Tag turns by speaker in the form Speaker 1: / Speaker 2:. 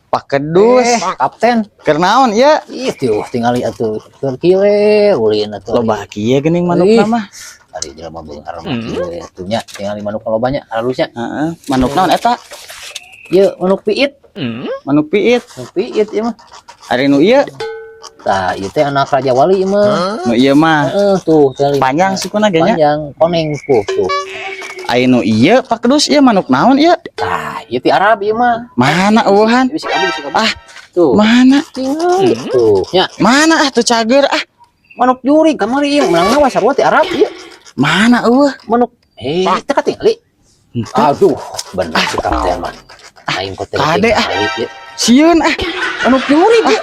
Speaker 1: Pak Kedus,
Speaker 2: Kapten.
Speaker 1: keur naon ieu?
Speaker 2: Ih, tuh tinggali atuh. Keur kieu ulin atuh.
Speaker 1: Loba kieu geuning manukna mah.
Speaker 2: Ari jelema beungar mah kieu atuh nya tingali manuk lobanya halusnya.
Speaker 1: Heeh, manuk naon eta?
Speaker 2: Ieu manuk piit.
Speaker 1: Manuk piit.
Speaker 2: Manuk piit ieu mah.
Speaker 1: Ari nu ieu?
Speaker 2: Tah, ieu teh anak Raja Wali ieu mah.
Speaker 1: Nu ieu mah
Speaker 2: Heeh, tuh tingali.
Speaker 1: panjang sukuna ge nya.
Speaker 2: Panjang, koneng tuh.
Speaker 1: Ai nu ieu Pak Kedus ieu manuk naon ieu?
Speaker 2: Tah, ieu ti Arab ieu mah.
Speaker 1: Mana eueuhan?
Speaker 2: Bisa kabur.
Speaker 1: Ah,
Speaker 2: Tuh.
Speaker 1: mana?
Speaker 2: Tingali tuh. Nya,
Speaker 1: Mana tuh cager ah?
Speaker 2: manuk juri kamari ieu menang nawa sarua ti Arab ieu.
Speaker 1: Mana eueuh?
Speaker 2: Manuk teka tingali. Aduh, bener si kapten mah. Aing kok teh
Speaker 1: Kade ah.
Speaker 2: tingali ieu.
Speaker 1: Sieun ah.
Speaker 2: Manuk juri ieu.